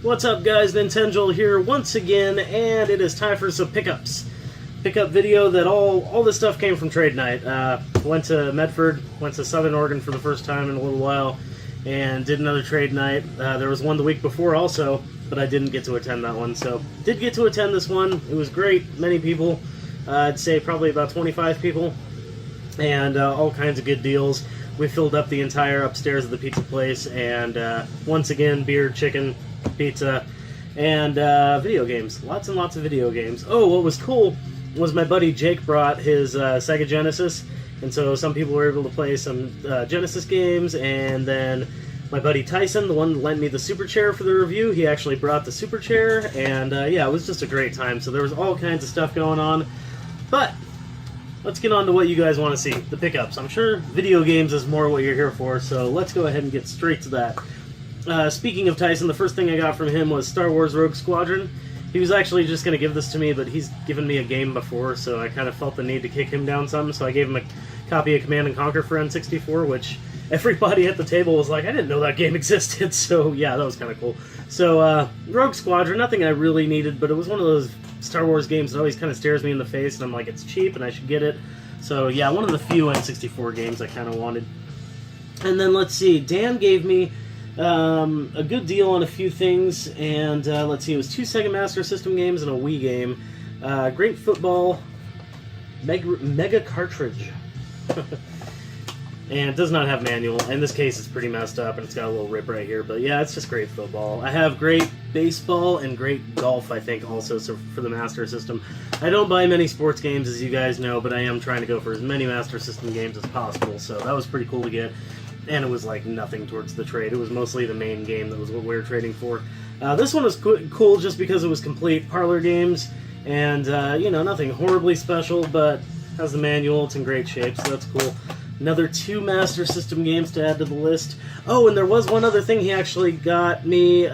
What's up, guys? Nintenjoel here once again, and it is time for some pickups. Pickup video that all this stuff came from trade night. Went to Medford, went to Southern Oregon for the first time in a little while, and did another trade night. There was one the week before also, but I didn't get to attend that one, so did get to attend this one. It was great, many people. I'd say probably about 25 people, and all kinds of good deals. We filled up the entire upstairs of the pizza place, and once again, beer, chicken, pizza, and video games. Lots and lots of video games. Oh, what was cool was my buddy Jake brought his Sega Genesis, and so some people were able to play some Genesis games, and then my buddy Tyson, the one that lent me the Super Chair for the review, he actually brought the Super Chair, and yeah, it was just a great time. So there was all kinds of stuff going on, but let's get on to what you guys want to see, the pickups. I'm sure video games is more what you're here for, so let's go ahead and get straight to that. Speaking of Tyson, the first thing I got from him was Star Wars Rogue Squadron. He was actually just going to give this to me, but he's given me a game before, so I kind of felt the need to kick him down some, so I gave him a copy of Command & Conquer for N64, which everybody at the table was like, I didn't know that game existed, so yeah, that was kind of cool. So, Rogue Squadron, nothing I really needed, but it was one of those Star Wars games that always kind of stares me in the face, and I'm like, it's cheap, and I should get it. So yeah, one of the few N64 games I kind of wanted. And then, let's see, Dan gave me a good deal on a few things, and let's see, it was 2 Sega Master System games and a Wii game. Great Football, Mega Cartridge. And it does not have manual. In this case, it's pretty messed up, and it's got a little rip right here. But yeah, it's just Great Football. I have Great Baseball and Great Golf, I think, also so for the Master System. I don't buy many sports games, as you guys know, but I am trying to go for as many Master System games as possible. So that was pretty cool to get. And it was like nothing towards the trade. It was mostly the main game that was what we were trading for. This one was cool just because it was complete parlor games, and you know, nothing horribly special, but has the manual. It's in great shape, so that's cool. Another 2 Master System games to add to the list. Oh, and there was one other thing he actually got me.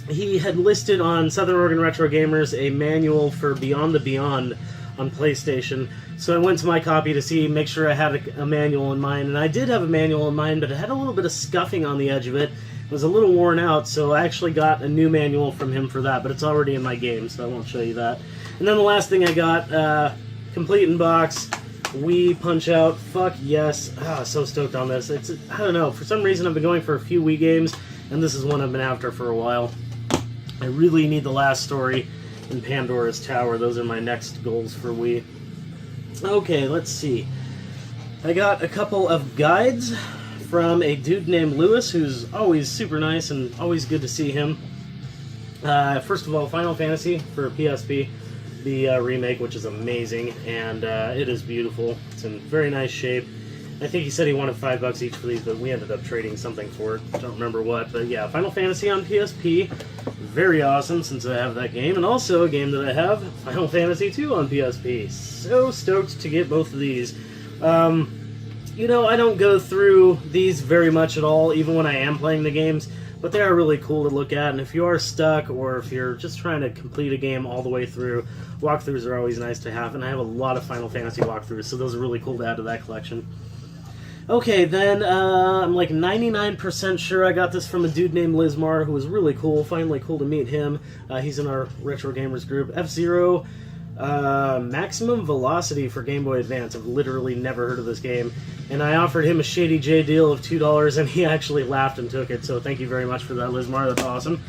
He had listed on Southern Oregon Retro Gamers a manual for Beyond the Beyond on PlayStation. So I went to my copy to make sure I had a manual in mind, and I did have a manual in mind, but it had a little bit of scuffing on the edge of it. It was a little worn out, so I actually got a new manual from him for that, but it's already in my game, so I won't show you that. And then the last thing I got, complete in box, Wii Punch-Out. Fuck yes. So stoked on this. I don't know, for some reason I've been going for a few Wii games, and this is one I've been after for a while. I really need the last story in Pandora's Tower. Those are my next goals for Wii. Okay, let's see. I got a couple of guides from a dude named Lewis, who's always super nice and always good to see him. First of all, Final Fantasy for PSP, the remake, which is amazing, and it is beautiful. It's in very nice shape. I think he said he wanted $5 each for these, but we ended up trading something for it. Don't remember what, but yeah, Final Fantasy on PSP. Very awesome, since I have that game, and also a game that I have, Final Fantasy 2 on PSP. So stoked to get both of these. You know, I don't go through these very much at all, even when I am playing the games, but they are really cool to look at, and if you are stuck, or if you're just trying to complete a game all the way through, walkthroughs are always nice to have, and I have a lot of Final Fantasy walkthroughs, so those are really cool to add to that collection. Okay, then, I'm like 99% sure I got this from a dude named Lizmar, who was really cool. Finally cool to meet him. He's in our Retro Gamers group. F-Zero, Maximum Velocity for Game Boy Advance. I've literally never heard of this game. And I offered him a Shady J deal of $2, and he actually laughed and took it, so thank you very much for that, Lizmar. That's awesome.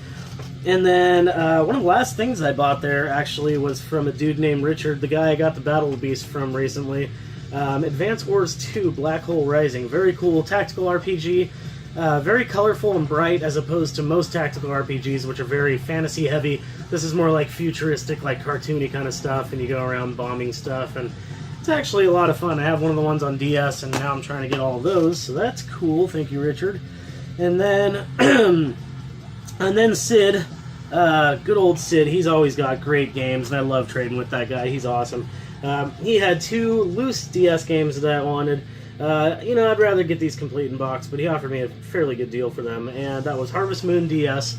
And then, one of the last things I bought there, actually, was from a dude named Richard, the guy I got the Battle Beast from recently. Advance Wars 2 Black Hole Rising. Very cool tactical RPG. Very colorful and bright as opposed to most tactical RPGs, which are very fantasy heavy. This is more like futuristic, like cartoony kind of stuff, and you go around bombing stuff, and it's actually a lot of fun. I have one of the ones on DS, and now I'm trying to get all of those, so that's cool. Thank you, Richard. And then, Sid, good old Sid. He's always got great games, and I love trading with that guy. He's awesome. He had 2 loose DS games that I wanted. You know, I'd rather get these complete in box, but he offered me a fairly good deal for them, and that was Harvest Moon DS.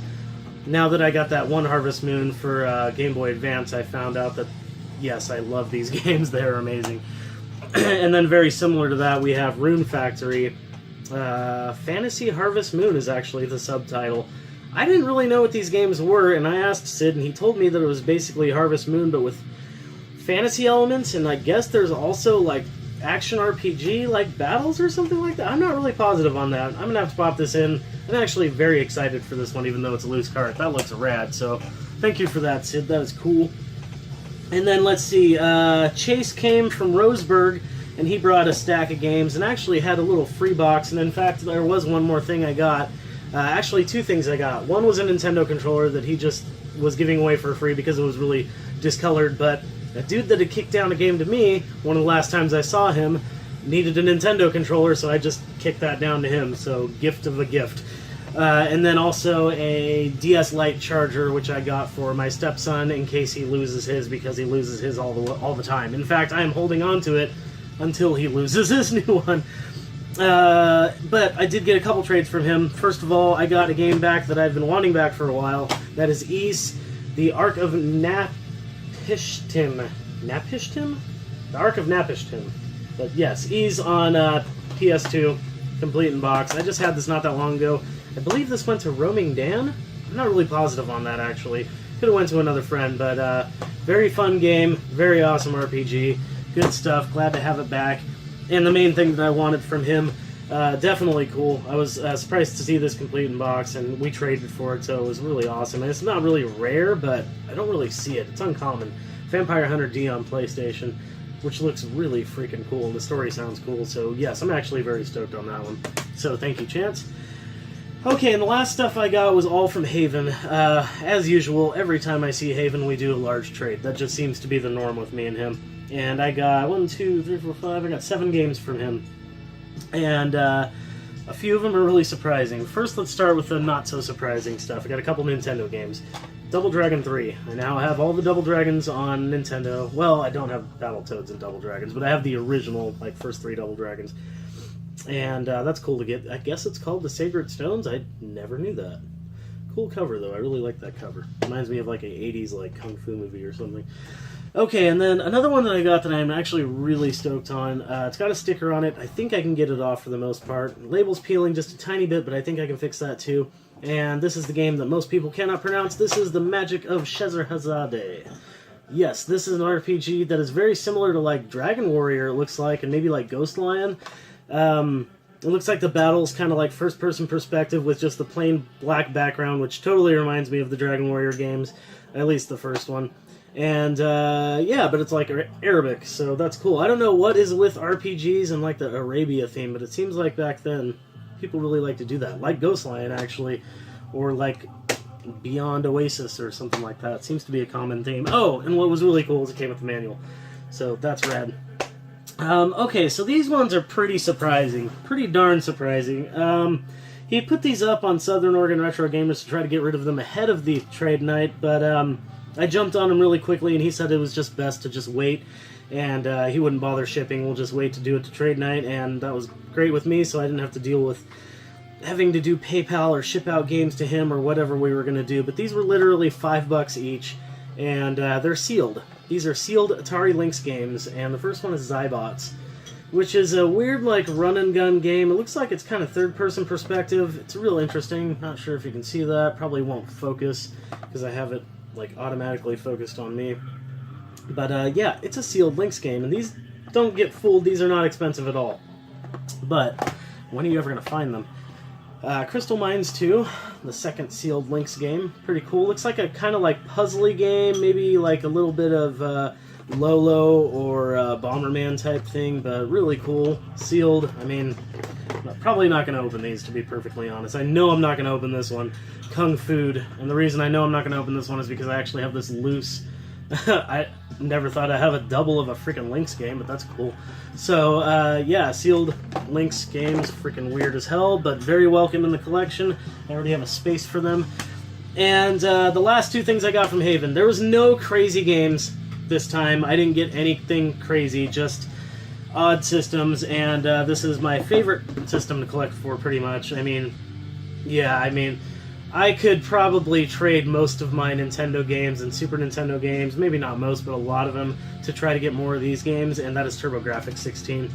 Now that I got that one Harvest Moon for Game Boy Advance, I found out that, yes, I love these games. They're amazing. And then very similar to that, we have Rune Factory. Fantasy Harvest Moon is actually the subtitle. I didn't really know what these games were, and I asked Sid, and he told me that it was basically Harvest Moon, but with fantasy elements, and I guess there's also, like, action RPG, like, battles or something like that. I'm not really positive on that. I'm gonna have to pop this in. I'm actually very excited for this one, even though it's a loose cart. That looks rad, so thank you for that, Sid. That is cool. And then, let's see, Chase came from Roseburg, and he brought a stack of games, and actually had a little free box, and in fact, there was one more thing I got. Actually, two things I got. One was a Nintendo controller that he just was giving away for free because it was really discolored, but a dude that had kicked down a game to me, one of the last times I saw him, needed a Nintendo controller, so I just kicked that down to him, so gift of a gift. And then also a DS Lite charger, which I got for my stepson in case he loses his, because he loses his all the time. In fact, I am holding on to it until he loses his new one. But I did get a couple trades from him. First of all, I got a game back that I've been wanting back for a while. That is Ys, the Ark of Napishtim. Napishtim? The Ark of Napishtim. But yes, Ys on PS2, complete in box. I just had this not that long ago. I believe this went to Roaming Dan? I'm not really positive on that, actually. Could have went to another friend, but very fun game, very awesome RPG. Good stuff, glad to have it back. And the main thing that I wanted from him, definitely cool. I was surprised to see this complete in box, and we traded for it, so it was really awesome. And it's not really rare, but I don't really see it. It's uncommon. Vampire Hunter D on PlayStation, which looks really freaking cool. The story sounds cool, so yes, I'm actually very stoked on that one. So thank you, Chance. Okay, and the last stuff I got was all from Haven. As usual, every time I see Haven, we do a large trade. That just seems to be the norm with me and him. And I got 1, 2, 3, 4, 5. I got 7 games from him. And a few of them are really surprising. First, let's start with the not-so-surprising stuff. I got a couple Nintendo games. Double Dragon 3. I now have all the Double Dragons on Nintendo. Well, I don't have Battletoads and Double Dragons, but I have the original, like, first 3 Double Dragons. And that's cool to get. I guess it's called the Sacred Stones. I never knew that. Cool cover, though. I really like that cover. Reminds me of like a 80s like kung fu movie or something. Okay, and then another one that I got that I'm actually really stoked on. It's got a sticker on it. I think I can get it off for the most part. The label's peeling just a tiny bit, but I think I can fix that too. And this is the game that most people cannot pronounce. This is The Magic of Scheherazade. Yes, this is an RPG that is very similar to like Dragon Warrior, it looks like, and maybe like Ghost Lion. It looks like the battle's kind of like first-person perspective with just the plain black background, which totally reminds me of the Dragon Warrior games, at least the first one. And, yeah, but it's like Arabic, so that's cool. I don't know what is with RPGs and like the Arabia theme, but it seems like back then people really like to do that. Like Ghost Lion, actually, or like Beyond Oasis or something like that. It seems to be a common theme. Oh, and what was really cool is it came with the manual, so that's rad. Okay, so these ones are pretty surprising. Pretty darn surprising. He put these up on Southern Oregon Retro Gamers to try to get rid of them ahead of the trade night, but I jumped on him really quickly, and he said it was just best to just wait, and he wouldn't bother shipping. We'll just wait to do it to trade night, and that was great with me, so I didn't have to deal with having to do PayPal or ship out games to him or whatever we were going to do. But these were literally $5 each, and they're sealed. These are sealed Atari Lynx games, and the first one is Zybots, which is a weird, like, run-and-gun game. It looks like it's kind of third-person perspective. It's real interesting. Not sure if you can see that. Probably won't focus, because I have it, like, automatically focused on me. But, yeah, it's a sealed Lynx game, and these, don't get fooled, these are not expensive at all. But, when are you ever going to find them? Crystal Mines 2, the second sealed Lynx game. Pretty cool. Looks like a kind of like puzzly game, maybe like a little bit of Lolo or Bomberman type thing, but really cool. Sealed. I mean, I'm probably not going to open these, to be perfectly honest. I know I'm not going to open this one. Kung Food. And the reason I know I'm not going to open this one is because I actually have this loose... I never thought I'd have a double of a freaking Lynx game, but that's cool. So, yeah, sealed Lynx games, freaking weird as hell, but very welcome in the collection. I already have a space for them. And the last two things I got from Haven. There was no crazy games this time. I didn't get anything crazy, just odd systems, and this is my favorite system to collect for, pretty much. I mean, yeah, I could probably trade most of my Nintendo games and Super Nintendo games, maybe not most, but a lot of them, to try to get more of these games, and that is TurboGrafx 16.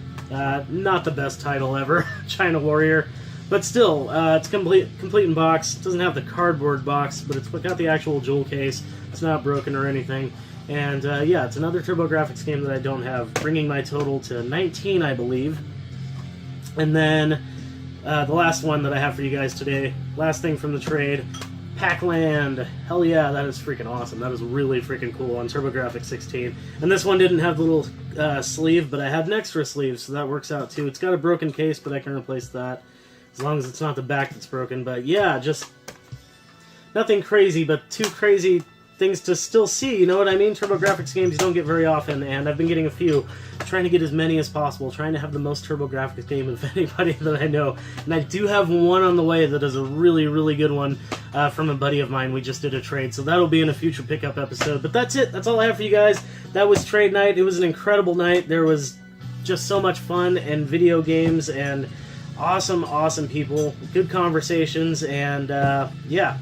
Not the best title ever, China Warrior, But still, it's complete in box. It doesn't have the cardboard box, but it's got the actual Joel case. It's not broken or anything. And yeah, it's another TurboGrafx game that I don't have, bringing my total to 19, I believe. And then the last one that I have for you guys today, last thing from the trade, Pac-Land. Hell yeah, that is freaking awesome. That is really freaking cool on TurboGrafx 16. And this one didn't have the little sleeve, but I had an extra sleeve, so that works out too. It's got a broken case, but I can replace that. As long as it's not the back that's broken. But yeah, just nothing crazy, but two crazy things to still see, you know what I mean? TurboGrafx games you don't get very often, and I've been getting a few. Trying to get as many as possible, trying to have the most TurboGrafx game of anybody that I know. And I do have one on the way that is a really, really good one from a buddy of mine. We just did a trade, so that'll be in a future pickup episode. But that's it. That's all I have for you guys. That was trade night. It was an incredible night. There was just so much fun and video games and awesome people, good conversations, and yeah,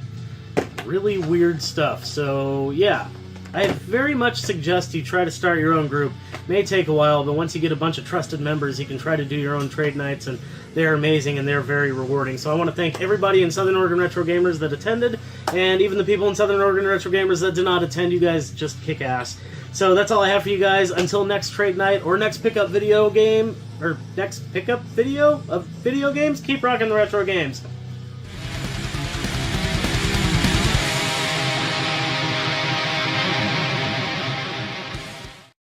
really weird stuff. So yeah, I very much suggest you try to start your own group. It may take a while, but once you get a bunch of trusted members, you can try to do your own trade nights, and they're amazing and they're very rewarding. So I want to thank everybody in Southern Oregon Retro Gamers that attended, and even the people in Southern Oregon Retro Gamers that did not attend. You guys just kick ass. So that's all I have for you guys. Until next trade night or next pickup video game, or next pickup video of video games, keep rocking the retro games.